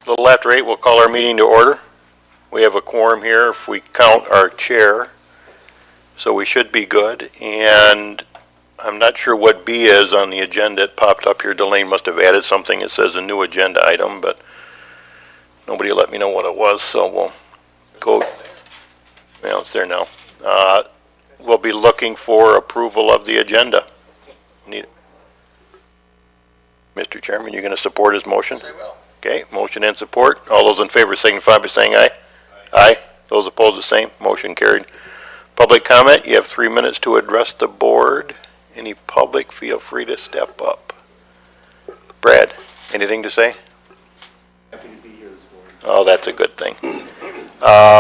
A little after 8, we'll call our meeting to order. We have a quorum here if we count our chair, so we should be good. And I'm not sure what B is on the agenda. It popped up here. Delane must have added something. It says a new agenda item, but nobody let me know what it was, so we'll go. Well, it's there now. We'll be looking for approval of the agenda. Mr. Chairman, you going to support his motion? Yes, I will. Okay, motion and support. All those in favor signify by saying aye. Aye. Those opposed, the same. Motion carried. Public comment, you have 3 minutes to address the board. Any public, feel free to step up. Brad, anything to say? Happy to be here this morning. Oh, that's a good thing.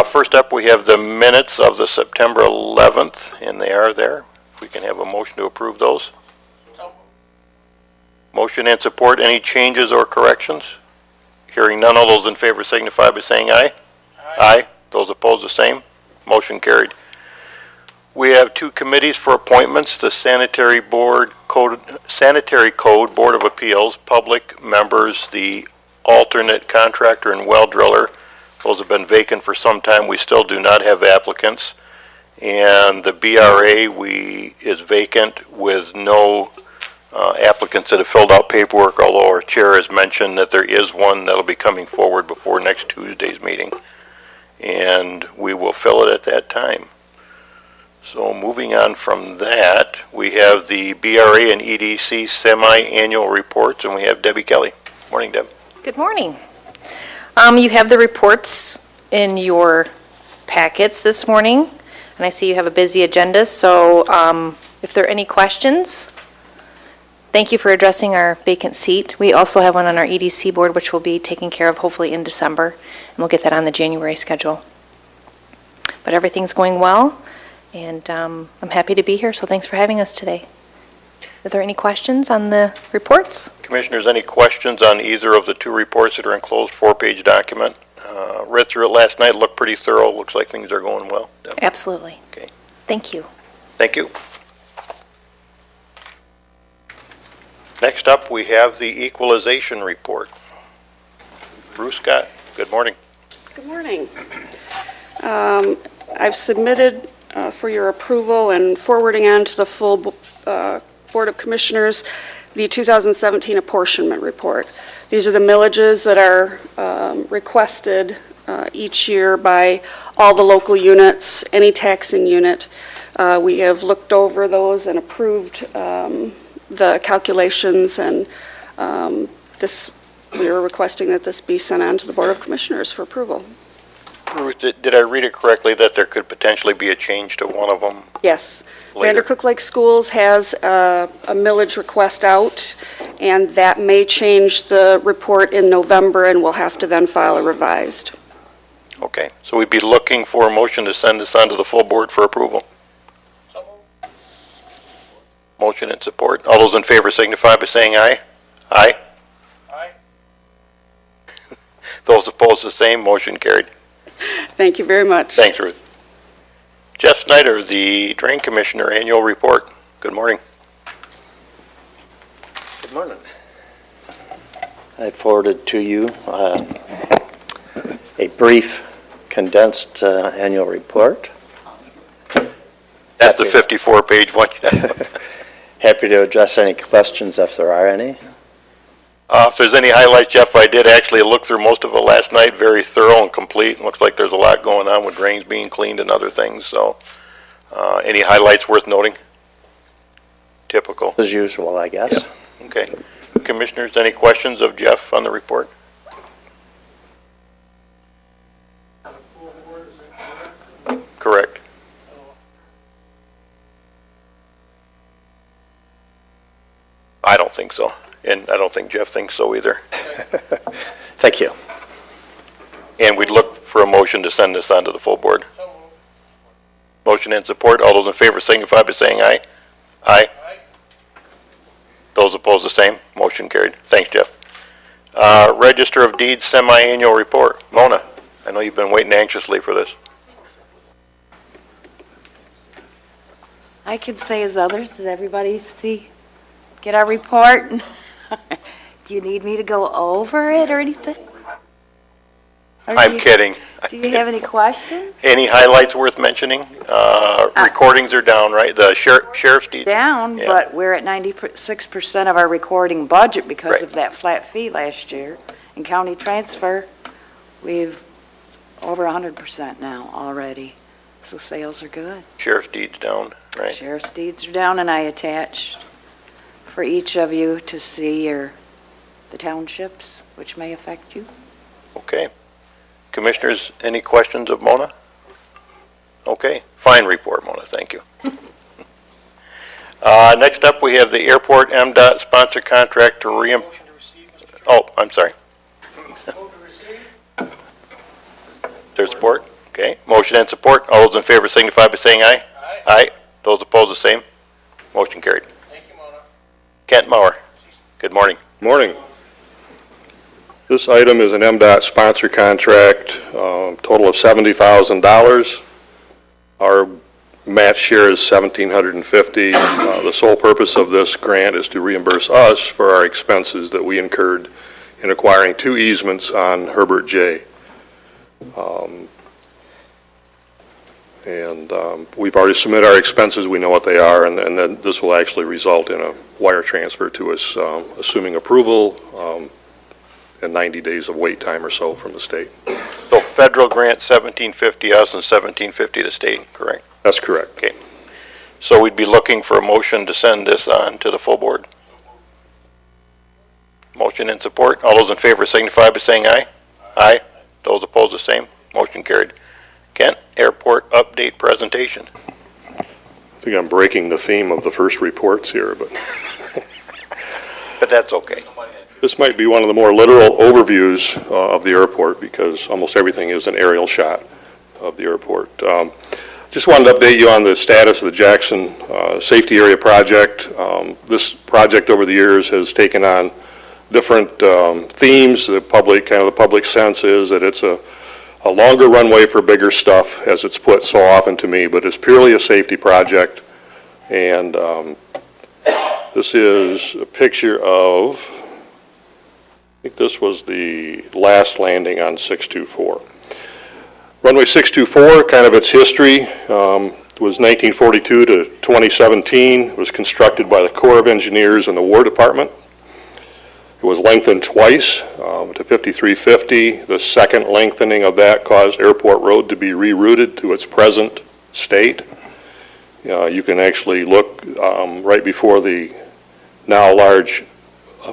First up, we have the minutes of the September 11th, and they are there. If we can have a motion to approve those. Motion and support. Any changes or corrections? Hearing none, all those in favor signify by saying aye. Aye. Those opposed, the same. Motion carried. We have 2 committees for appointments, the Sanitary Code Board of Appeals, public members, the alternate contractor and well driller. Those have been vacant for some time. We still do not have applicants. And the BRA is vacant with no applicants that have filled out paperwork, although our chair has mentioned that there is one that'll be coming forward before next Tuesday's meeting. And we will fill it at that time. So moving on from that, we have the BRA and EDC semi-annual reports, and we have Debbie Kelly. Morning, Deb. Good morning. You have the reports in your packets this morning, and I see you have a busy agenda, so if there are any questions, thank you for addressing our vacant seat. We also have one on our EDC board, which we'll be taking care of hopefully in December, and we'll get that on the January schedule. But everything's going well, and I'm happy to be here, so thanks for having us today. Are there any questions on the reports? Commissioners, any questions on either of the 2 reports that are enclosed 4-page document? Read through it last night, looked pretty thorough. Looks like things are going well. Deb. Absolutely. Okay. Thank you. Thank you. Next up, we have the equalization report. Bruce Scott, good morning. Good morning. I've submitted for your approval and forwarding on to the full Board of Commissioners the 2017 apportionment report. These are the millages that are requested each year by all the local units, any taxing unit. We have looked over those and approved the calculations, and we are requesting that this be sent on to the Board of Commissioners for approval. Ruth, did I read it correctly that there could potentially be a change to one of them? Yes. Later. Vandercook Lake Schools has a millage request out, and that may change the report in November, and we'll have to then file a revised. Okay, so we'd be looking for a motion to send this on to the full board for approval. Motion and support. All those in favor signify by saying aye. Aye. Aye. Those opposed, the same. Motion carried. Thank you very much. Thanks, Ruth. Jeff Snyder, the Drain Commissioner, annual report. Good morning. Good morning. I forwarded to you a brief, condensed annual report. That's the 54-page one. Happy to address any questions if there are any. If there's any highlights, Jeff, I did actually look through most of it last night, very thorough and complete. Looks like there's a lot going on with drains being cleaned and other things, so any highlights worth noting? Typical. As usual, I guess. Yeah. Okay. Commissioners, any questions of Jeff on the report? Correct. I don't think so, and I don't think Jeff thinks so either. Thank you. And we'd look for a motion to send this on to the full board. Motion and support. All those in favor signify by saying aye. Aye. Those opposed, the same. Motion carried. Thanks, Jeff. Register of Deeds semi-annual report. Mona, I know you've been waiting anxiously for this. I can say as others, did everybody get our report? Do you need me to go over it or anything? I'm kidding. Do you have any questions? Any highlights worth mentioning? Recordings are down, right? The sheriff's deeds? Down, Yeah. but we're at 96% of our recording budget because Right. of that flat fee last year. In county transfer, we've over 100% now already, so sales are good. Sheriff's deeds down, right? Sheriff's deeds are down, and I attached for each of you to see the townships, which may affect you. Okay. Commissioners, any questions of Mona? Okay, fine report, Mona, thank you. Next up, we have the airport MDOT sponsor contract to Motion to receive, Mr. Chairman. oh, I'm sorry. Move to receive. There's support? Okay, motion and support. All those in favor signify by saying aye. Aye. Aye. Those opposed, the same. Motion carried. Thank you, Mona. Kent Mauer, good morning. Morning. This item is an MDOT sponsor contract, total of $70,000. Our match share is $1,750. The sole purpose of this grant is to reimburse us for our expenses that we incurred in acquiring 2 easements on Herbert J. We've already submitted our expenses, we know what they are, and then this will actually result in a wire transfer to us, assuming approval, and 90 days of wait time or so from the state. So federal grant 1750 us and 1750 the state, correct? That's correct. So we'd be looking for a motion to send this on to the full board. Motion and support. All those in favor signify by saying aye. Aye. Those opposed, the same. Motion carried. Kent, airport update presentation. I think I'm breaking the theme of the first reports here, but But that's okay. this might be one of the more literal overviews of the airport because almost everything is an aerial shot of the airport. Just wanted to update you on the status of the Jackson Safety Area Project. This project over the years has taken on different themes. The public sense is that it's a longer runway for bigger stuff, as it's put so often to me, but it's purely a safety project. And this is a picture of, I think this was the last landing on 624. Runway 624, kind of its history, was 1942 to 2017. It was constructed by the Corps of Engineers and the War Department. It was lengthened twice to 5350. The second lengthening of that caused Airport Road to be rerouted to its present state. You can actually look right before the now large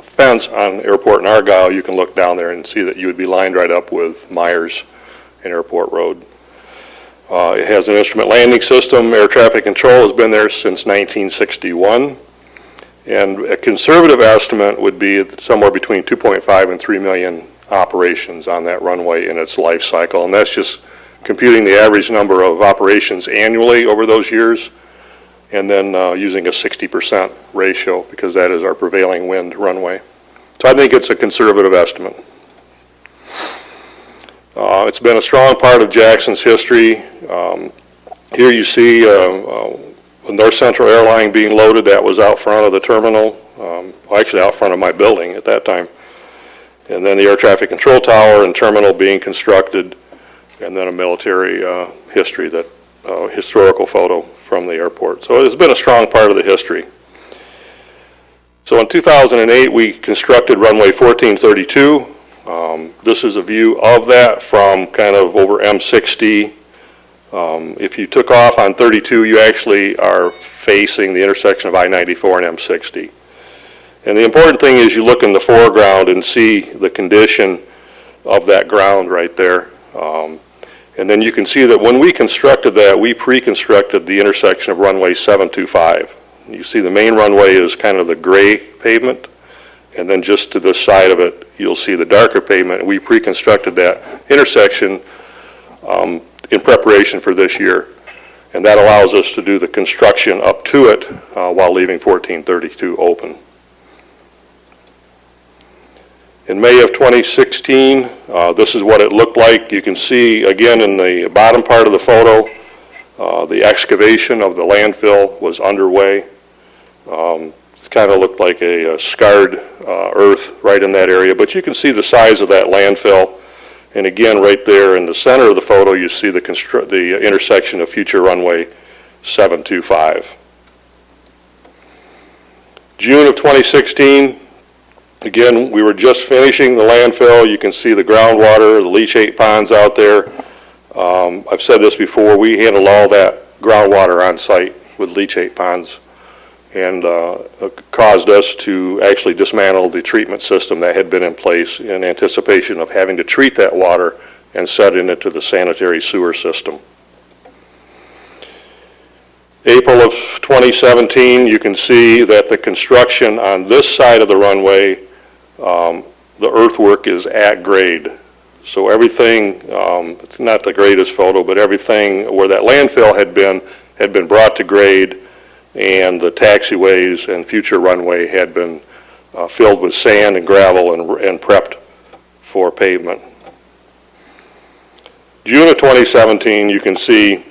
fence on Airport and Argyle. You can look down there and see that you would be lined right up with Myers and Airport Road. It has an instrument landing system. Air traffic control has been there since 1961. And a conservative estimate would be somewhere between 2.5 and 3 million operations on that runway in its life cycle. And that's just computing the average number of operations annually over those years, and then using a 60% ratio, because that is our prevailing wind runway. So I think it's a conservative estimate. It's been a strong part of Jackson's history. Here you see North Central Airline being loaded. That was out front of the terminal, well, actually out front of my building at that time. And then the air traffic control tower and terminal being constructed, and then a military history, that historical photo from the airport. So it's been a strong part of the history. So in 2008, we constructed runway 1432. This is a view of that from kind of over M60. If you took off on 32, you actually are facing the intersection of I-94 and M60. And the important thing is you look in the foreground and see the condition of that ground right there. And then you can see that when we constructed that, we pre-constructed the intersection of runway 725. You see the main runway is kind of the gray pavement, and then just to the side of it, you'll see the darker pavement. We pre-constructed that intersection in preparation for this year. And that allows us to do the construction up to it while leaving 1432 open. In May of 2016, this is what it looked like. You can see, again, in the bottom part of the photo, the excavation of the landfill was underway. It kind of looked like a scarred earth right in that area, but you can see the size of that landfill And again, right there in the center of the photo, you see the intersection of future runway 725. June of 2016, again, we were just finishing the landfill. You can see the groundwater, the leachate ponds out there. I've said this before, we handle all that groundwater on site with leachate ponds, and caused us to actually dismantle the treatment system that had been in place in anticipation of having to treat that water and set it into the sanitary sewer system. April of 2017, you can see that the construction on this side of the runway, the earthwork is at grade. So everything, it's not the greatest photo, but everything where that landfill had been brought to grade, and the taxiways and future runway had been filled with sand and gravel and prepped for pavement. June of 2017, you can see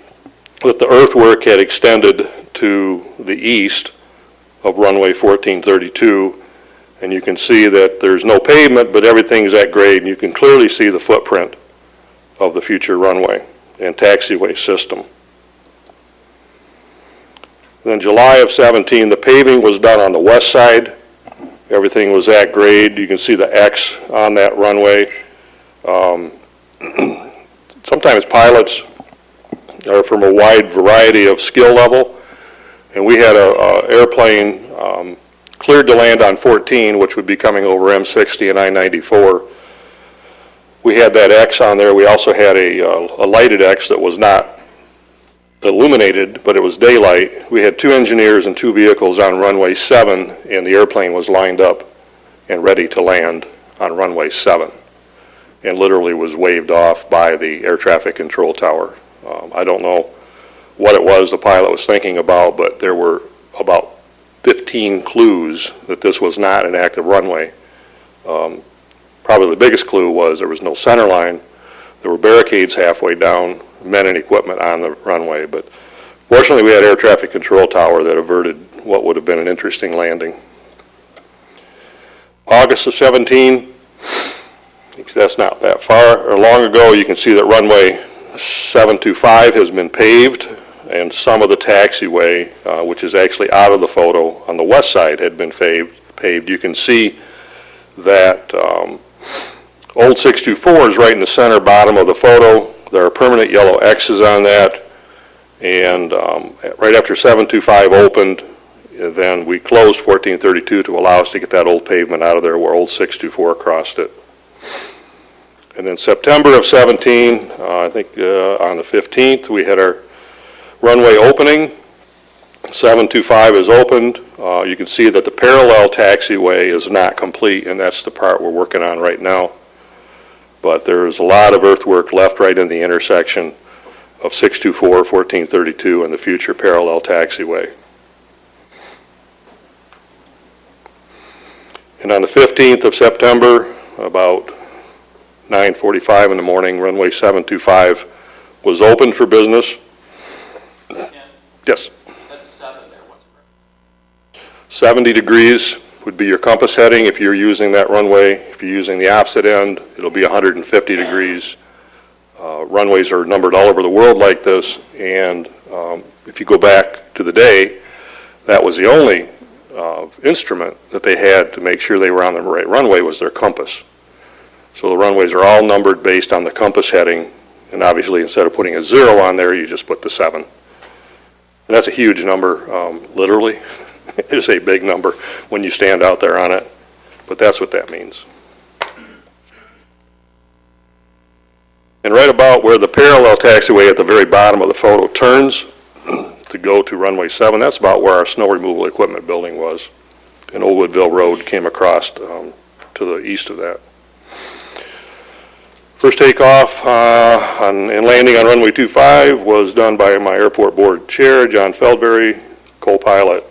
that the earthwork had extended to the east of runway 1432, and you can see that there's no pavement, but everything's at grade, and you can clearly see the footprint of the future runway and taxiway system. Then July of 17, the paving was done on the west side. Everything was at grade. You can see the X on that runway. Sometimes pilots are from a wide variety of skill level, and we had a airplane cleared to land on 14, which would be coming over M60 and I-94. We had that X on there. We also had a lighted X that was not illuminated, but it was daylight. We had 2 engineers and 2 vehicles on runway 7, and the airplane was lined up and ready to land on runway 7, and literally was waved off by the air traffic control tower. I don't know what it was the pilot was thinking about, but there were about 15 clues that this was not an active runway. Probably the biggest clue was there was no center line. There were barricades halfway down, men and equipment on the runway, but fortunately we had air traffic control tower that averted what would have been an interesting landing. August of 17, that's not that far or long ago, you can see that runway 725 has been paved, and some of the taxiway, which is actually out of the photo on the west side, had been paved. You can see that old 624 is right in the center bottom of the photo. There are permanent yellow X's on that, and right after 725 opened, then we closed 1432 to allow us to get that old pavement out of there where old 624 crossed it. And then September of 17, I think on the 15th, we had our runway opening. 725 is opened. You can see that the parallel taxiway is not complete, and that's the part we're working on right now. But there's a lot of earthwork left right in the intersection of 624, 1432, and the future parallel taxiway. And on the 15th of September, about 9:45 in the morning, runway 725 was open for business. Yes? That's 7 there, what's it? 70 degrees would be your compass heading if you're using that runway. If you're using the opposite end, it'll be 150 degrees. Runways are numbered all over the world like this, and if you go back to the day, that was the only instrument that they had to make sure they were on the right runway was their compass. So the runways are all numbered based on the compass heading, and obviously instead of putting a 0 on there, you just put the 7. And that's a huge number, literally. It's a big number when you stand out there on it, but that's what that means. And right about where the parallel taxiway at the very bottom of the photo turns to go to runway 7, that's about where our snow removal equipment building was. And Old Woodville Road came across to the east of that. First takeoff and landing on runway 25 was done by my airport board chair, John Feldberry, co-pilot.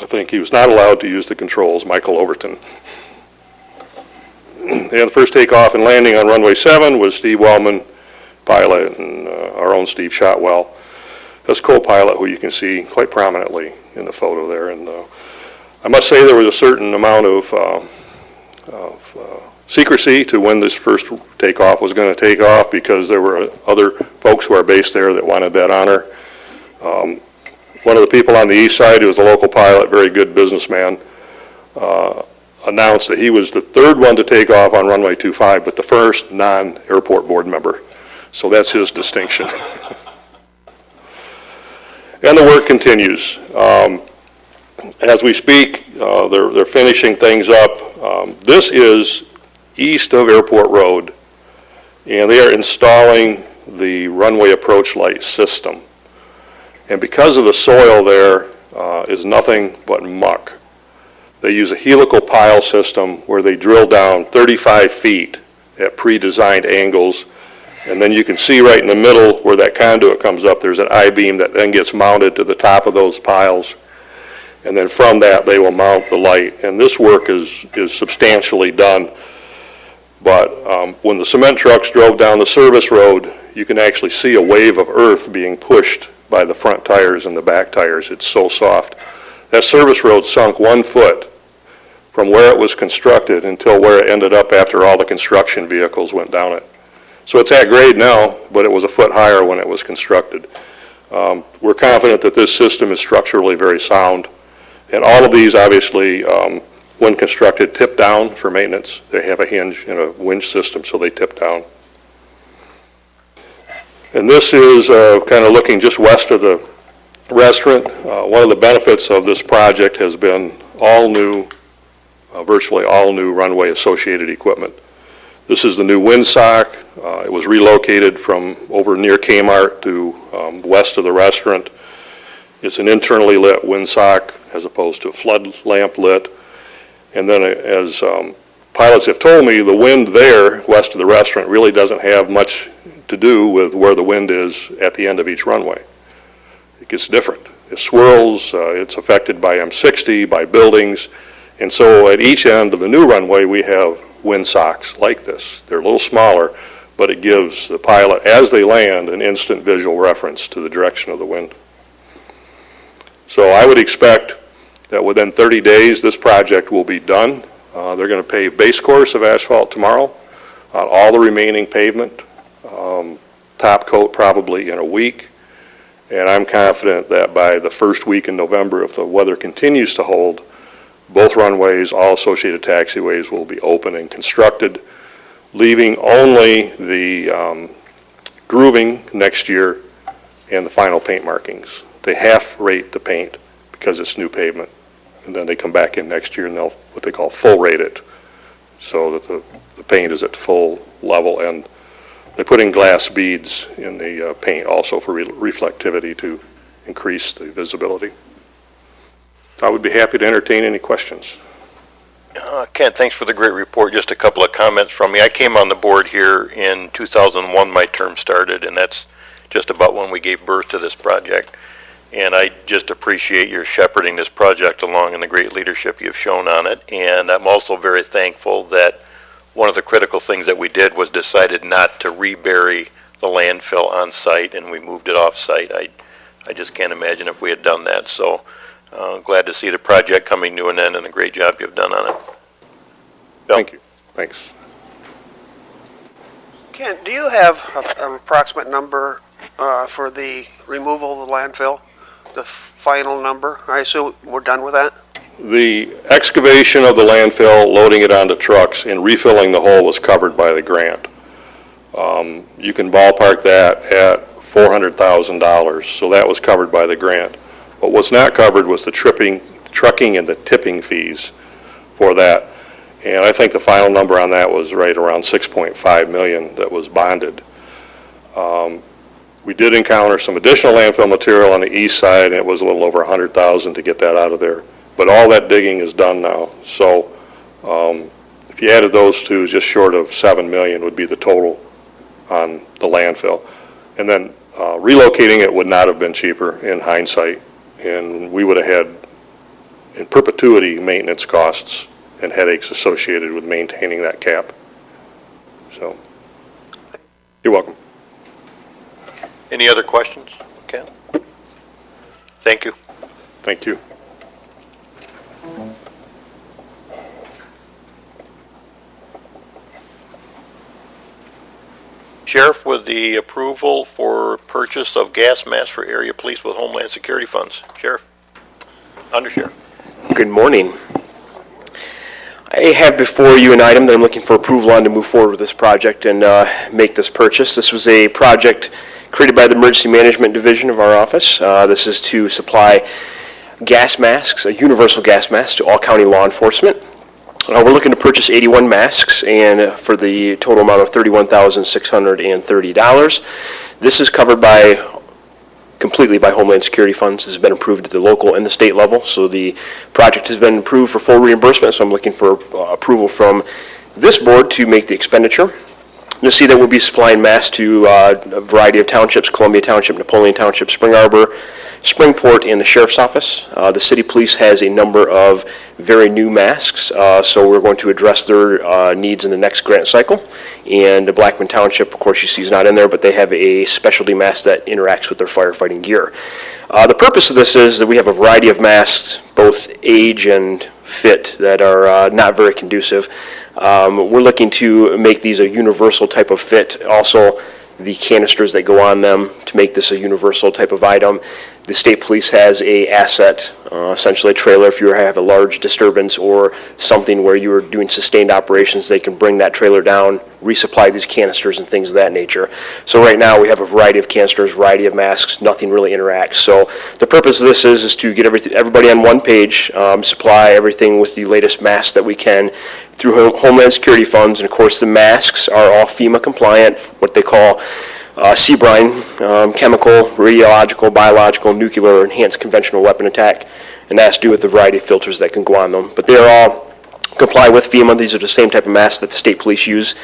I think he was not allowed to use the controls, Michael Overton. And the first takeoff and landing on runway 7 was Steve Wellman, pilot, and our own Steve Shotwell as co-pilot, who you can see quite prominently in the photo there. And I must say there was a certain amount of secrecy to when this first takeoff was going to take off because there were other folks who are based there that wanted that honor. One of the people on the east side, who was a local pilot, very good businessman, announced that he was the third one to take off on runway 25, but the first non-airport board member. So that's his distinction. And the work continues. As we speak, they're finishing things up. This is east of Airport Road, and they are installing the runway approach light system. And because of the soil there is nothing but muck, they use a helical pile system where they drill down 35 feet at pre-designed angles, and then you can see right in the middle where that conduit comes up, there's an I-beam that then gets mounted to the top of those piles, and then from that they will mount the light. And this work is substantially done, but when the cement trucks drove down the service road, you can actually see a wave of earth being pushed by the front tires and the back tires. It's so soft. That service road sunk 1 foot from where it was constructed until where it ended up after all the construction vehicles went down it. So it's at grade now, but it was a foot higher when it was constructed. We're confident that this system is structurally very sound. And all of these, obviously, when constructed, tip down for maintenance. They have a hinge and a winch system, so they tip down. And this is kind of looking just west of the restaurant. One of the benefits of this project has been all new, virtually all new runway associated equipment. This is the new windsock. It was relocated from over near Kmart to west of the restaurant. It's an internally lit windsock as opposed to a flood lamp lit. And then as pilots have told me, the wind there west of the restaurant really doesn't have much to do with where the wind is at the end of each runway. It gets different. It swirls, it's affected by M60, by buildings, and so at each end of the new runway we have windsocks like this. They're a little smaller, but it gives the pilot, as they land, an instant visual reference to the direction of the wind. So I would expect that within 30 days this project will be done. They're going to pave base course of asphalt tomorrow on all the remaining pavement. Top coat probably in a week, and I'm confident that by the first week in November, if the weather continues to hold, both runways, all associated taxiways will be open and constructed, leaving only the grooving next year and the final paint markings. They half rate the paint because it's new pavement, and then they come back in next year and they'll what they call full rate it, so that the paint is at full level, and they put in glass beads in the paint also for reflectivity to increase the visibility. I would be happy to entertain any questions. Kent, thanks for the great report. Just a couple of comments from me. I came on the board here in 2001, my term started, and that's just about when we gave birth to this project. And I just appreciate your shepherding this project along and the great leadership you've shown on it. And I'm also very thankful that one of the critical things that we did was decided not to rebury the landfill on site, and we moved it off site. I just can't imagine if we had done that. So glad to see the project coming to an end and the great job you've done on it. Bill? Thank you. Thanks. Ken, do you have an approximate number for the removal of the landfill? The final number? I assume we're done with that? The excavation of the landfill, loading it onto trucks, and refilling the hole was covered by the grant. You can ballpark that at $400,000, so that was covered by the grant. What was not covered was the trucking and the tipping fees for that. And I think the final number on that was right around $6.5 million that was bonded. We did encounter some additional landfill material on the east side, and it was a little over $100,000 to get that out of there. But all that digging is done now. So if you added those two, just short of $7 million would be the total on the landfill. And then relocating it would not have been cheaper in hindsight, and we would have had in perpetuity maintenance costs and headaches associated with maintaining that cap. So, you're welcome. Any other questions, Ken? Thank you. Thank you. Sheriff, with the approval for purchase of gas masks for area police with Homeland Security funds. Sheriff? Undersheriff? Good morning. I have before you an item that I'm looking for approval on to move forward with this project and make this purchase. This was a project created by the Emergency Management Division of our office. This is to supply gas masks, a universal gas mask to all county law enforcement. We're looking to purchase 81 masks and for the total amount of $31,630. This is covered completely by Homeland Security funds. This has been approved at the local and the state level, so the project has been approved for full reimbursement, so I'm looking for approval from this board to make the expenditure. You'll see that we'll be supplying masks to a variety of townships: Columbia Township, Napoleon Township, Spring Arbor, Springport, and the Sheriff's Office. The City Police has a number of very new masks, so we're going to address their needs in the next grant cycle. And the Blackman Township, of course, you see is not in there, but they have a specialty mask that interacts with their firefighting gear. The purpose of this is that we have a variety of masks, both age and fit, that are not very conducive. We're looking to make these a universal type of fit. Also, the canisters that go on them to make this a universal type of item. The state police has a asset, essentially a trailer. If you have a large disturbance or something where you are doing sustained operations, they can bring that trailer down, resupply these canisters and things of that nature. So right now we have a variety of canisters, variety of masks, nothing really interacts. So the purpose of this is to get everybody on one page, supply everything with the latest masks that we can through Homeland Security funds. And of course the masks are all FEMA compliant, what they call CBRINE, chemical, radiological, biological, nuclear, or enhanced conventional weapon attack, and that has to do with the variety of filters that can go on them. But they're all comply with FEMA. These are the same type of masks that the state police use.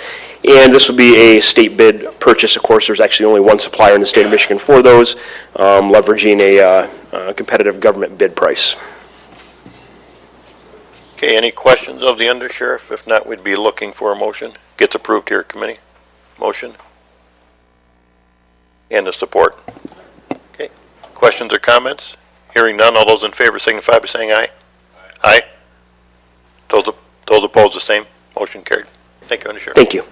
And this will be a state bid purchase. Of course, there's actually only one supplier in the state of Michigan for those, leveraging a competitive government bid price. Okay, any questions of the Undersheriff? If not, we'd be looking for a motion. Gets approved here, committee. Motion. And the support. Okay. Questions or comments? Hearing none, all those in favor signify by saying aye. Aye. Those opposed, the same. Motion carried. Thank you, Undersheriff. Thank you.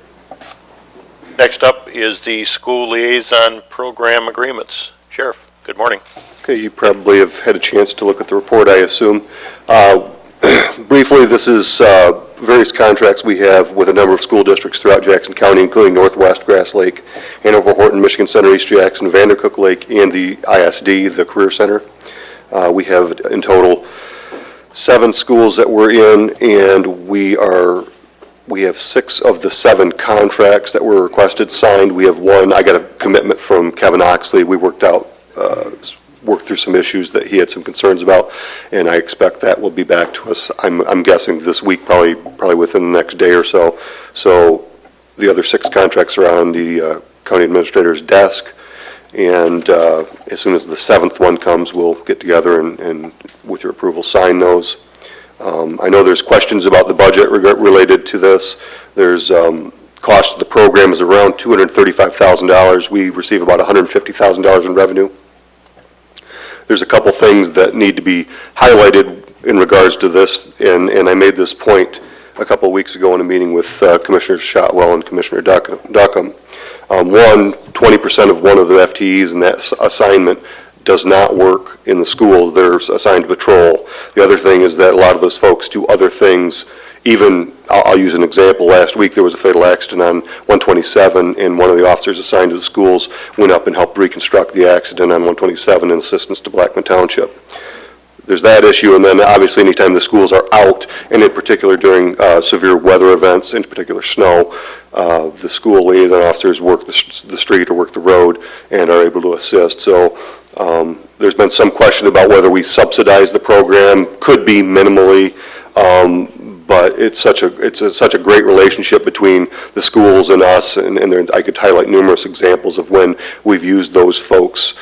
Next up is the school liaison program agreements. Sheriff, good morning. Okay, you probably have had a chance to look at the report, I assume. Briefly, this is various contracts we have with a number of school districts throughout Jackson County, including Northwest, Grass Lake, Hanover, Horton, Michigan Center, East Jackson, Vandercook Lake, and the ISD, the Career Center. We have in total 7 schools that we're in, and we have 6 of the 7 contracts that were requested signed. We have 1. I got a commitment from Kevin Oxley. We worked through some issues that he had some concerns about, and I expect that will be back to us. I'm guessing this week, probably within the next day or so. So the other 6 contracts are on the county administrator's desk, and as soon as the 7th one comes, we'll get together and with your approval, sign those. I know there's questions about the budget related to this. There's cost of the program is around $235,000. We receive about $150,000 in revenue. There's a couple things that need to be highlighted in regards to this, and I made this point a couple of weeks ago in a meeting with Commissioner Shotwell and Commissioner Duckham. 20% of one of the FTEs in that assignment does not work in the schools. They're assigned to patrol. The other thing is that a lot of those folks do other things. Even, I'll use an example. Last week there was a fatal accident on 127, and one of the officers assigned to the schools went up and helped reconstruct the accident on 127 in assistance to Blackman Township. There's that issue, and then obviously anytime the schools are out, and in particular during severe weather events, in particular snow, the school liaison officers work the street or work the road and are able to assist. So there's been some question about whether we subsidize the program. Could be minimally, but it's such a great relationship between the schools and us, and I could highlight numerous examples of when we've used those folks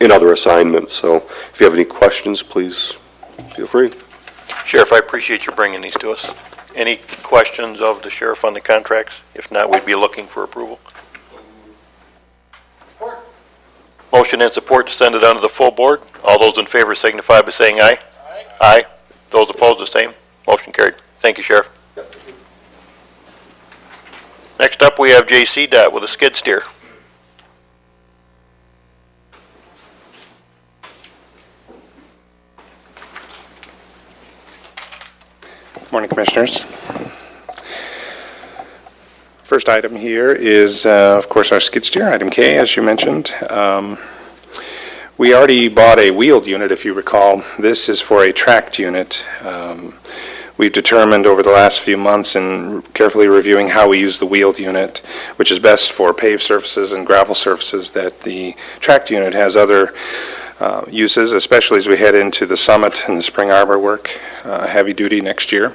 in other assignments. So if you have any questions, please feel free. Sheriff, I appreciate you bringing these to us. Any questions of the sheriff on the contracts? If not, we'd be looking for approval. Support. Motion and support to send it on to the full board. All those in favor signify by saying aye. Aye. Aye. Those opposed, the same. Motion carried. Thank you, Sheriff. Next up, we have J.C. Dot with a skid steer. Morning, Commissioners. First item here is, of course, our skid steer, item K, as you mentioned. We already bought a wheeled unit, if you recall. This is for a tracked unit. We've determined over the last few months in carefully reviewing how we use the wheeled unit, which is best for paved surfaces and gravel surfaces, that the tracked unit has other uses, especially as we head into the Summit and the Spring Arbor work, heavy duty next year.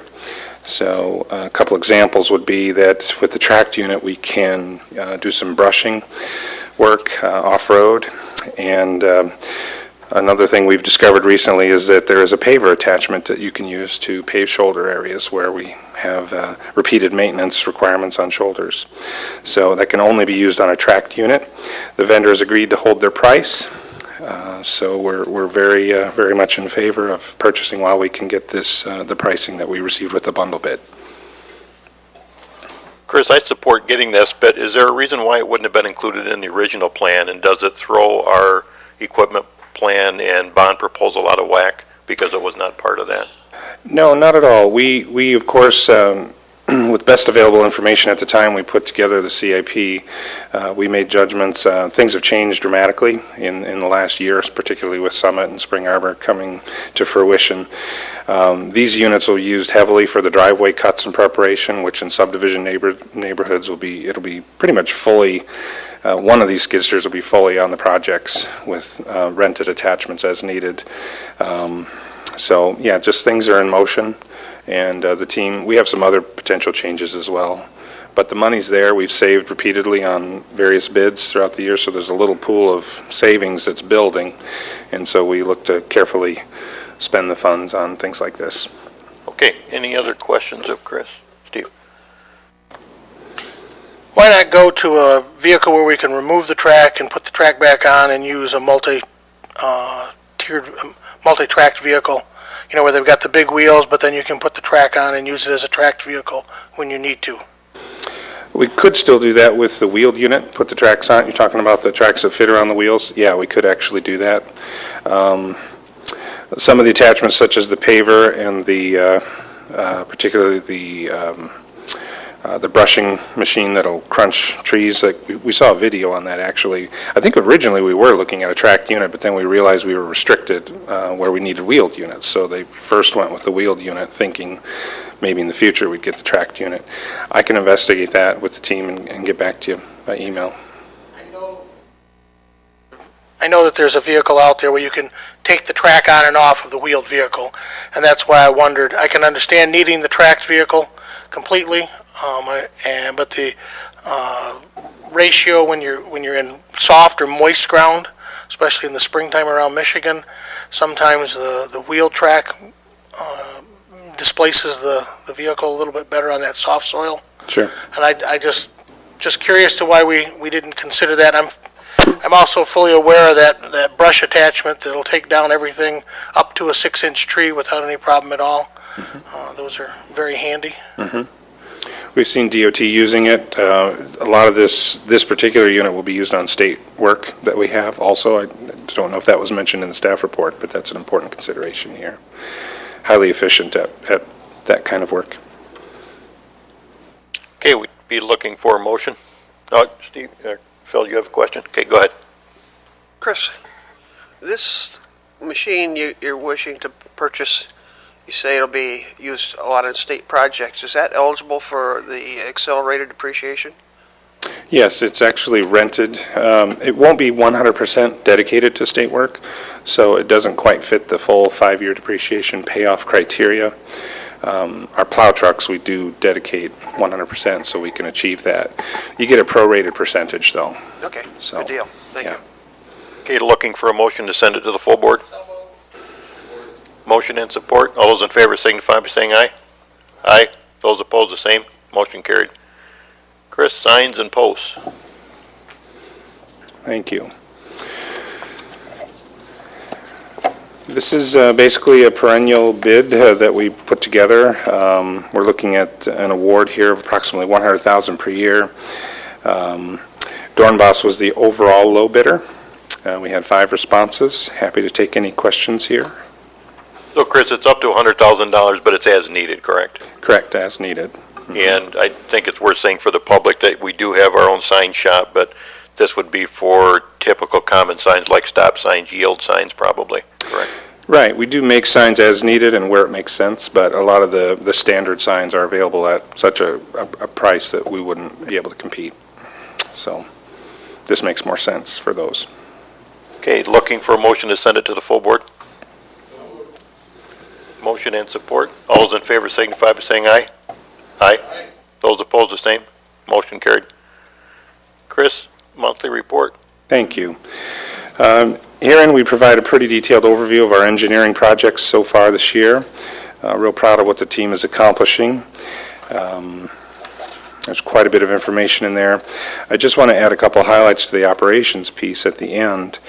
So a couple examples would be that with the tracked unit, we can do some brushing work off-road. And another thing we've discovered recently is that there is a paver attachment that you can use to pave shoulder areas where we have repeated maintenance requirements on shoulders. So that can only be used on a tracked unit. The vendor has agreed to hold their price. So we're very much in favor of purchasing while we can get this, the pricing that we received with the bundle bid. Chris, I support getting this, but is there a reason why it wouldn't have been included in the original plan? And does it throw our equipment plan and bond proposal out of whack because it was not part of that? No, not at all. We of course, with best available information at the time we put together the CIP, we made judgments. Things have changed dramatically in the last year, particularly with Summit and Spring Arbor coming to fruition. These units will be used heavily for the driveway cuts and preparation, which in subdivision neighborhoods it'll be pretty much fully, one of these skid steers will be fully on the projects with rented attachments as needed. So yeah, just things are in motion. And the team, we have some other potential changes as well. But the money's there. We've saved repeatedly on various bids throughout the year, so there's a little pool of savings that's building. And so we look to carefully spend the funds on things like this. Okay, any other questions of Chris? Steve? Why not go to a vehicle where we can remove the track and put the track back on and use a multi-tiered, multi-tracked vehicle? You know, where they've got the big wheels, but then you can put the track on and use it as a tracked vehicle when you need to. We could still do that with the wheeled unit, put the tracks on. You're talking about the tracks that fit around the wheels? Yeah, we could actually do that. Some of the attachments, such as the paver and the, particularly the brushing machine that'll crunch trees, like we saw a video on that actually. I think originally we were looking at a tracked unit, but then we realized we were restricted where we needed wheeled units. So they first went with the wheeled unit, thinking maybe in the future we'd get the tracked unit. I can investigate that with the team and get back to you by email. I know that there's a vehicle out there where you can take the track on and off of the wheeled vehicle, and that's why I wondered. I can understand needing the tracked vehicle completely, but the ratio when you're in soft or moist ground, especially in the springtime around Michigan, sometimes the wheel track displaces the vehicle a little bit better on that soft soil. Sure. And I just curious to why we didn't consider that. I'm also fully aware of that brush attachment that'll take down everything up to a 6-inch tree without any problem at all. Mm-hmm. Those are very handy. Mm-hmm. We've seen DOT using it. A lot of this particular unit will be used on state work that we have also. I don't know if that was mentioned in the staff report, but that's an important consideration here. Highly efficient at that kind of work. Okay, we'd be looking for a motion. Steve, Phil, you have a question? Okay, go ahead. Chris, this machine you're wishing to purchase, you say it'll be used a lot in state projects. Is that eligible for the accelerated depreciation? Yes, it's actually rented. It won't be 100% dedicated to state work, so it doesn't quite fit the full 5-year depreciation payoff criteria. Our plow trucks, we do dedicate 100%, so we can achieve that. You get a prorated percentage, though. Okay, So, good deal. Thank yeah. you. Okay, looking for a motion to send it to the full board. Motion and support. All those in favor signify by saying aye. Aye. Those opposed, the same. Motion carried. Chris, signs and posts. Thank you. This is basically a perennial bid that we put together. We're looking at an award here of approximately $100,000 per year. Dornbos was the overall low bidder. We had 5 responses. Happy to take any questions here. So Chris, it's up to $100,000, but it's as needed, correct? Correct, as needed. And I think it's worth saying for the public that we do have our own sign shop, but this would be for typical common signs like stop signs, yield signs probably, correct? Right, we do make signs as needed and where it makes sense, but a lot of the standard signs are available at such a price that we wouldn't be able to compete. So this makes more sense for those. Okay, looking for a motion to send it to the full board? Motion and support. All those in favor signify by saying aye. Aye. Those opposed, the same. Motion carried. Chris, monthly report. Thank you. Herein, we provide a pretty detailed overview of our engineering projects so far this year. Real proud of what the team is accomplishing. There's quite a bit of information in there. I just want to add a couple highlights to the operations piece at the end.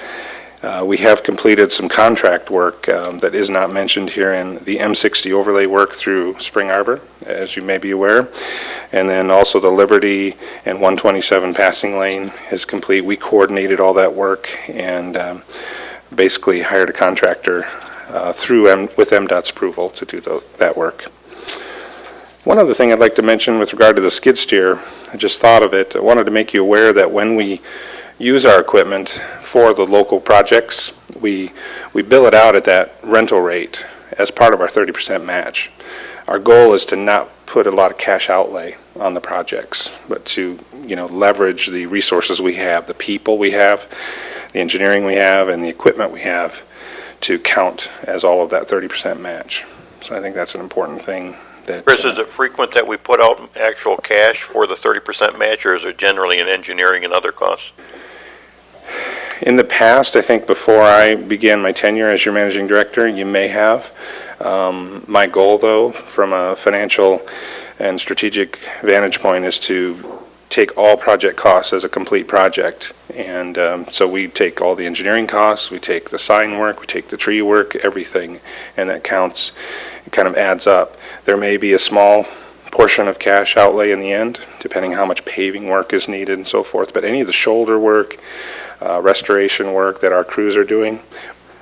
We have completed some contract work that is not mentioned here in the M60 overlay work through Spring Arbor, as you may be aware. And then also the Liberty and 127 passing lane is complete. We coordinated all that work and basically hired a contractor with MDOT's approval to do that work. One other thing I'd like to mention with regard to the skid steer, I just thought of it. I wanted to make you aware that when we use our equipment for the local projects, we bill it out at that rental rate as part of our 30% match. Our goal is to not put a lot of cash outlay on the projects, but to, leverage the resources we have, the people we have, the engineering we have, and the equipment we have to count as all of that 30% match. So I think that's an important thing. Chris, is it frequent that we put out actual cash for the 30% match, or is it generally in engineering and other costs? In the past, I think before I began my tenure as your managing director, you may have. My goal, though, from a financial and strategic vantage point is to take all project costs as a complete project. And so we take all the engineering costs, we take the sign work, we take the tree work, everything, and that counts, it kind of adds up. There may be a small portion of cash outlay in the end, depending how much paving work is needed and so forth, but any of the shoulder work, restoration work that our crews are doing,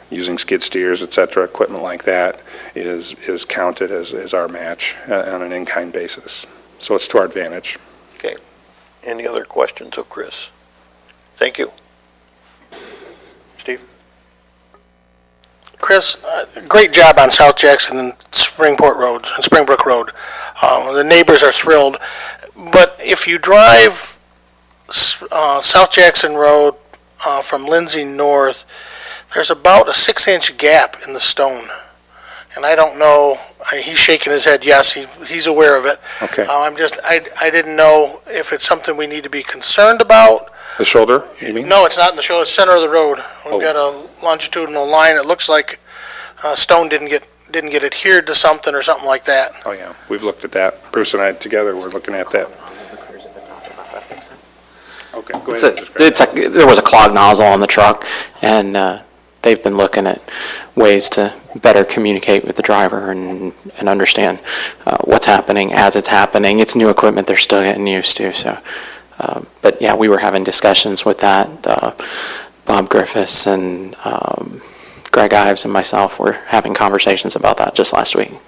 using skid steers, et cetera, equipment like that, is counted as our match on an in-kind basis. So it's to our advantage. Okay. Any other questions of Chris? Thank you. Steve? Chris, great job on South Jackson and Springbrook Road. The neighbors are thrilled. But if you drive South Jackson Road from Lindsay north, there's about a 6-inch gap in the stone. And I don't know, he's shaking his head, yes, he's aware of it. Okay. I didn't know if it's something we need to be concerned about. The shoulder, you mean? No, it's not in the shoulder, it's center of the road. We've got a longitudinal line, it looks like stone didn't get adhered to something or something like that. Oh, yeah, we've looked at that. Bruce and I together, we're looking at that. Okay, go ahead. There was a clogged nozzle on the truck, and they've been looking at ways to better communicate with the driver and understand what's happening as it's happening. It's new equipment they're still getting used to, so. But yeah, we were having discussions with that. Bob Griffiths and Greg Ives and myself were having conversations about that just last week. Can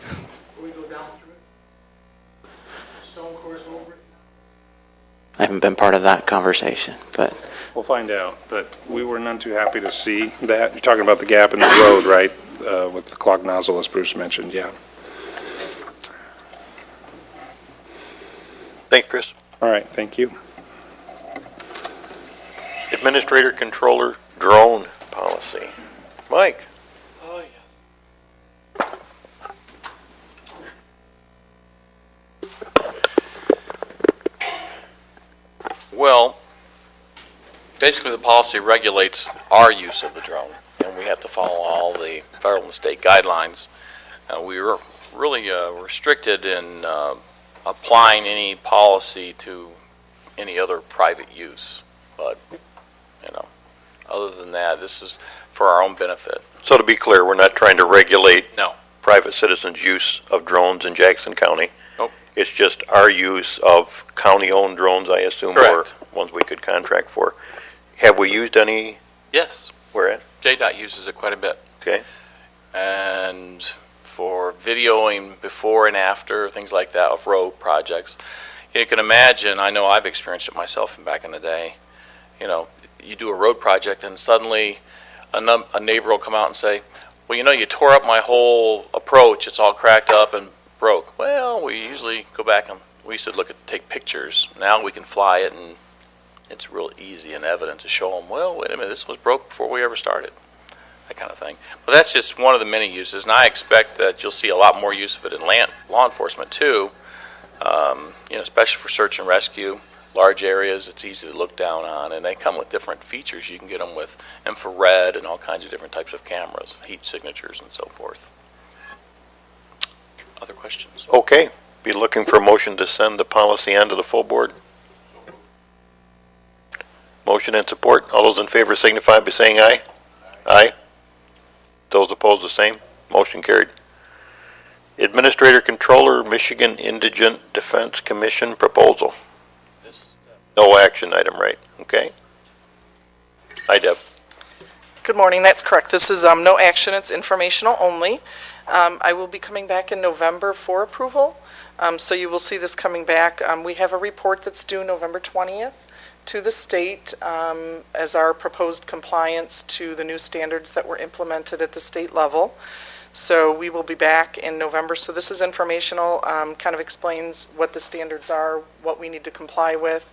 we go down through it? Stone course over it? I haven't been part of that conversation, but We'll find out, but we were none too happy to see that. You're talking about the gap in the road, right, with the clogged nozzle, as Bruce mentioned, yeah. Thank you, Chris. All right, thank you. Administrator Controller Drone Policy. Mike? Oh, yes. Well, basically the policy regulates our use of the drone, and we have to follow all the federal and state guidelines. We were really restricted in applying any policy to any other private use, but, Other than that, this is for our own benefit. So to be clear, we're not trying to regulate No. private citizens' use of drones in Jackson County. Nope. It's just our use of county-owned drones, I assume, or Correct. ones we could contract for. Have we used any, Yes, where at? JDOT uses it quite a bit. Okay. And for videoing before and after, things like that of road projects. You can imagine, I know I've experienced it myself back in the day, you know, you do a road project and suddenly a neighbor will come out and say, well, you know, you tore up my whole approach, it's all cracked up and broke. Well, we usually go back and we used to take pictures. Now we can fly it and it's real easy and evident to show them, well, wait a minute, this was broke before we ever started. That kind of thing. But that's just one of the many uses, and I expect that you'll see a lot more use of it in law enforcement too, you know, especially for search and rescue. Large areas, it's easy to look down on, and they come with different features. You can get them with infrared and all kinds of different types of cameras, heat signatures and so forth. Other questions? Okay. Be looking for a motion to send the policy on to the full board. Motion and support. All those in favor signify by saying aye. Aye. Those opposed, the same. Motion carried. Administrator Controller, Michigan Indigent Defense Commission proposal. No action item, right? Okay. Hi, Deb. Good morning, that's correct. This is no action, it's informational only. I will be coming back in November for approval, so you will see this coming back. We have a report that's due November 20th to the state as our proposed compliance to the new standards that were implemented at the state level. So we will be back in November. So this is informational, kind of explains what the standards are, what we need to comply with.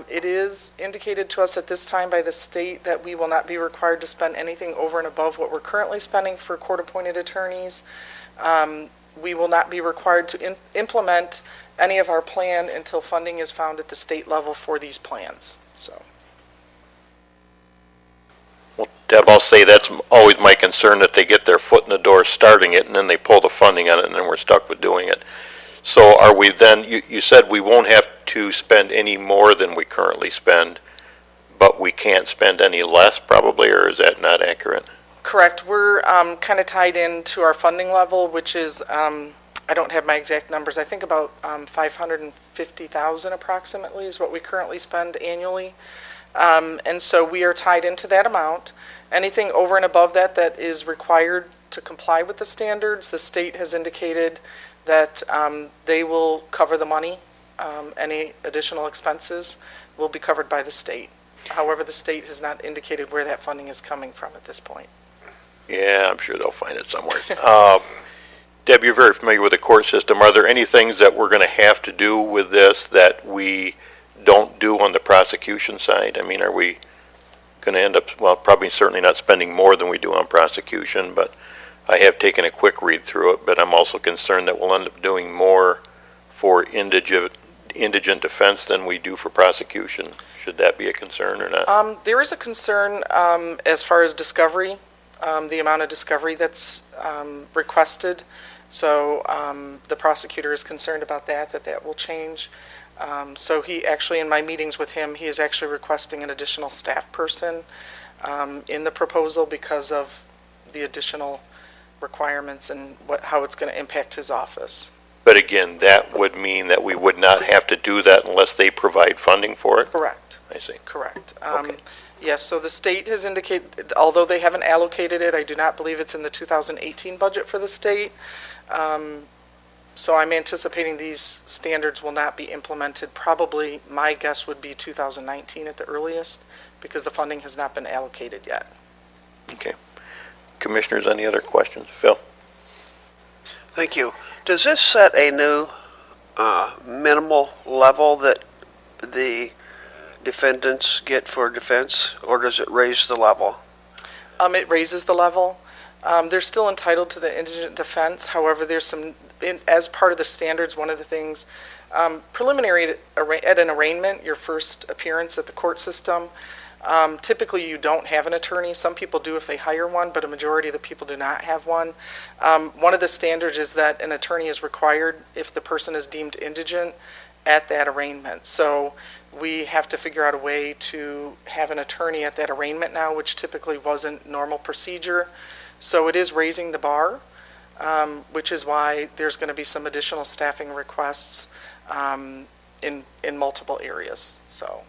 It is indicated to us at this time by the state that we will not be required to spend anything over and above what we're currently spending for court-appointed attorneys. We will not be required to implement any of our plan until funding is found at the state level for these plans, so. Well, Deb, I'll say that's always my concern, that they get their foot in the door starting it and then they pull the funding on it and then we're stuck with doing it. So are we then, you said we won't have to spend any more than we currently spend, but we can't spend any less probably, or is that not accurate? Correct, we're kind of tied into our funding level, which is, I don't have my exact numbers, I think about 550,000 approximately is what we currently spend annually. And so we are tied into that amount. Anything over and above that that is required to comply with the standards, the state has indicated that they will cover the money. Any additional expenses will be covered by the state. However, the state has not indicated where that funding is coming from at this point. Yeah, I'm sure they'll find it somewhere. Deb, you're very familiar with the court system. Are there any things that we're going to have to do with this that we don't do on the prosecution side? I mean, are we going to end up, well, probably certainly not spending more than we do on prosecution, but I have taken a quick read through it, but I'm also concerned that we'll end up doing more for indigent defense than we do for prosecution. Should that be a concern or not? There is a concern as far as discovery, the amount of discovery that's requested. So the prosecutor is concerned about that will change. So he actually, in my meetings with him, he is actually requesting an additional staff person in the proposal because of the additional requirements and how it's going to impact his office. But again, that would mean that we would not have to do that unless they provide funding for it? Correct. I see. Correct. Okay. Yes, so the state has indicated, although they haven't allocated it, I do not believe it's in the 2018 budget for the state. So I'm anticipating these standards will not be implemented. Probably, my guess would be 2019 at the earliest, because the funding has not been allocated yet. Okay. Commissioners, any other questions? Phil? Thank you. Does this set a new minimal level that the defendants get for defense, or does it raise the level? It raises the level. They're still entitled to the indigent defense. However, there's some, as part of the standards, one of the things, preliminary at an arraignment, your first appearance at the court system, typically you don't have an attorney. Some people do if they hire one, but a majority of the people do not have one. One of the standards is that an attorney is required if the person is deemed indigent at that arraignment. So we have to figure out a way to have an attorney at that arraignment now, which typically wasn't normal procedure. So it is raising the bar, which is why there's going to be some additional staffing requests in multiple areas. So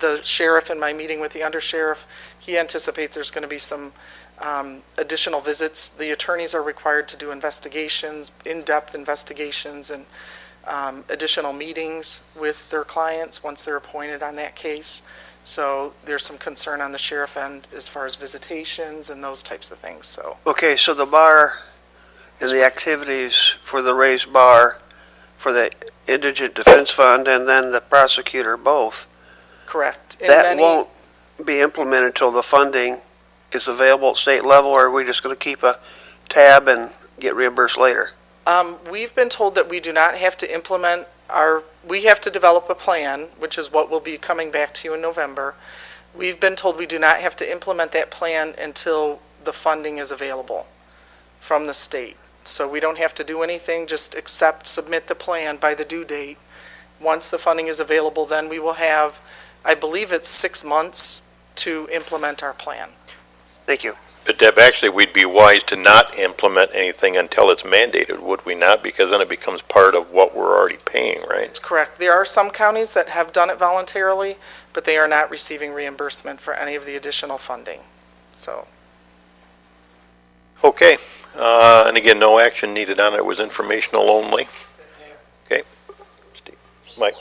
the sheriff, in my meeting with the undersheriff, he anticipates there's going to be some additional visits. The attorneys are required to do investigations, in-depth investigations, and additional meetings with their clients once they're appointed on that case. So there's some concern on the sheriff end as far as visitations and those types of things, so. Okay, so the bar and the activities for the raised bar for the Indigent Defense Fund and then the prosecutor both, Correct. In that many- won't be implemented until the funding is available at state level, or are we just going to keep a tab and get reimbursed later? We've been told that we do not have to implement we have to develop a plan, which is what will be coming back to you in November. We've been told we do not have to implement that plan until the funding is available from the state. So we don't have to do anything, just submit the plan by the due date. Once the funding is available, then we will have, I believe it's 6 months to implement our plan. Thank you. But Deb, actually, we'd be wise to not implement anything until it's mandated, would we not? Because then it becomes part of what we're already paying, right? That's correct. There are some counties that have done it voluntarily, but they are not receiving reimbursement for any of the additional funding. So, Okay, and again, no action needed on it, it was informational only. Okay. Steve. Mike?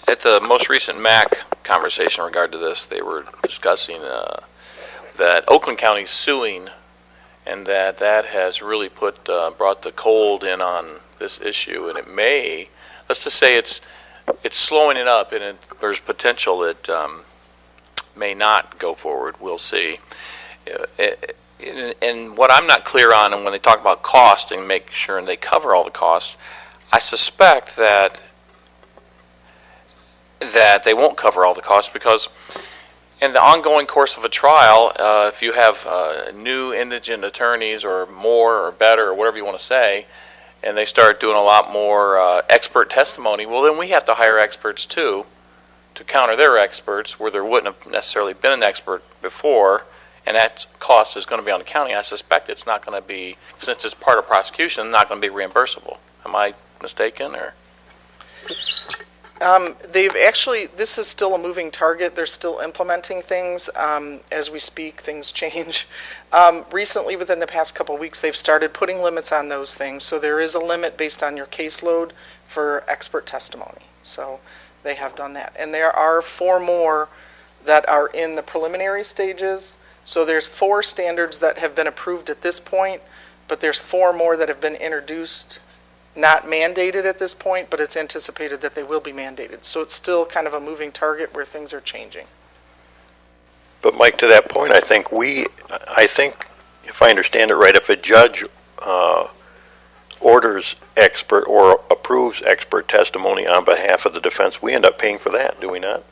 At the most recent MAC conversation in regard to this, they were discussing that Oakland County is suing, and that has really brought the cold in on this issue, and it may, let's just say it's slowing it up, and there's potential it may not go forward. We'll see. And what I'm not clear on, and when they talk about cost and make sure they cover all the costs, I suspect that they won't cover all the costs, because in the ongoing course of a trial, if you have new indigent attorneys or more or better or whatever you want to say, and they start doing a lot more expert testimony, well, then we have to hire experts too to counter their experts where there wouldn't have necessarily been an expert before, and that cost is going to be on the county. I suspect it's not going to be, since it's part of prosecution, not going to be reimbursable. Am I mistaken, or? they've actually, this is still a moving target. They're still implementing things. As we speak, things change. Recently, within the past couple of weeks, they've started putting limits on those things. So there is a limit based on your caseload for expert testimony. So they have done that. And there are 4 more that are in the preliminary stages. So there's 4 standards that have been approved at this point, but there's 4 more that have been introduced, not mandated at this point, but it's anticipated that they will be mandated. So it's still kind of a moving target where things are changing. But Mike, to that point, I think, if I understand it right, if a judge orders expert or approves expert testimony on behalf of the defense, we end up paying for that, do we not?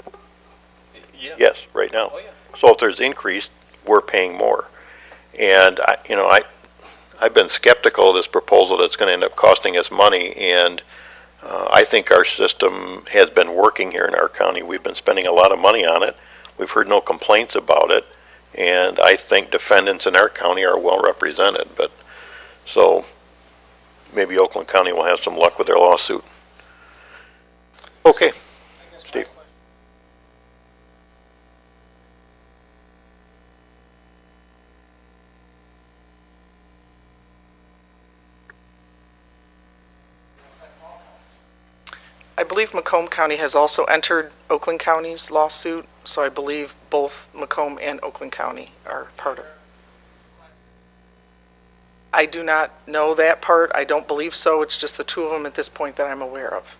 Yeah. Yes, right now. Oh, yeah. So if there's increase, we're paying more. And, I've been skeptical of this proposal that's going to end up costing us money, and I think our system has been working here in our county. We've been spending a lot of money on it. We've heard no complaints about it, and I think defendants in our county are well represented. But so maybe Oakland County will have some luck with their lawsuit. Okay. Steve. I believe Macomb County has also entered Oakland County's lawsuit, so I believe both Macomb and Oakland County are part of it. I do not know that part. I don't believe so. It's just the 2 of them at this point that I'm aware of.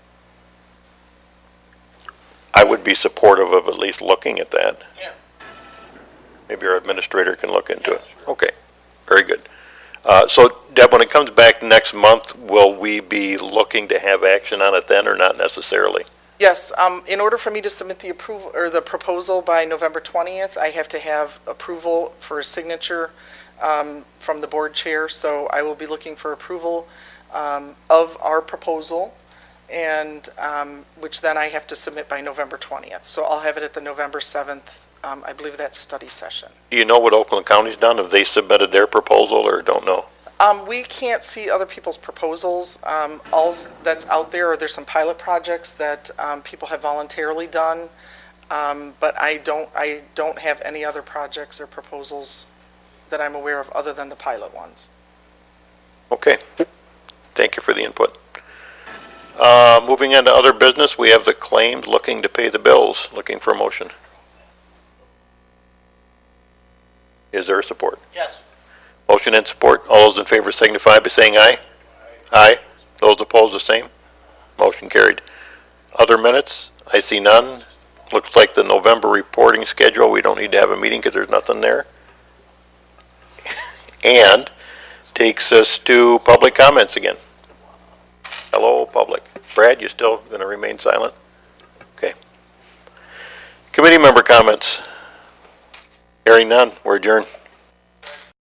I would be supportive of at least looking at that. Yeah. Maybe our administrator can look into it. Okay, very good. So Deb, when it comes back next month, will we be looking to have action on it then, or not necessarily? Yes, in order for me to submit the approval, or the proposal by November 20th, I have to have approval for a signature from the board chair, so I will be looking for approval of our proposal and, which then I have to submit by November 20th. So I'll have it at the November 7th, I believe that's study session. Do you know what Oakland County's done? Have they submitted their proposal or don't know? We can't see other people's proposals. All that's out there, are there's some pilot projects that people have voluntarily done, but I don't have any other projects or proposals that I'm aware of other than the pilot ones. Okay. Thank you for the input. Moving on to other business, we have the claims looking to pay the bills. Looking for a motion. Is there support? Yes. Motion and support. All those in favor signify by saying aye. Aye. Those opposed, the same. Motion carried. Other minutes? I see none. Looks like the November reporting schedule, we don't need to have a meeting because there's nothing there. And takes us to public comments again. Hello, public. Brad, you still going to remain silent? Okay. Committee member comments? Hearing none, we're adjourned.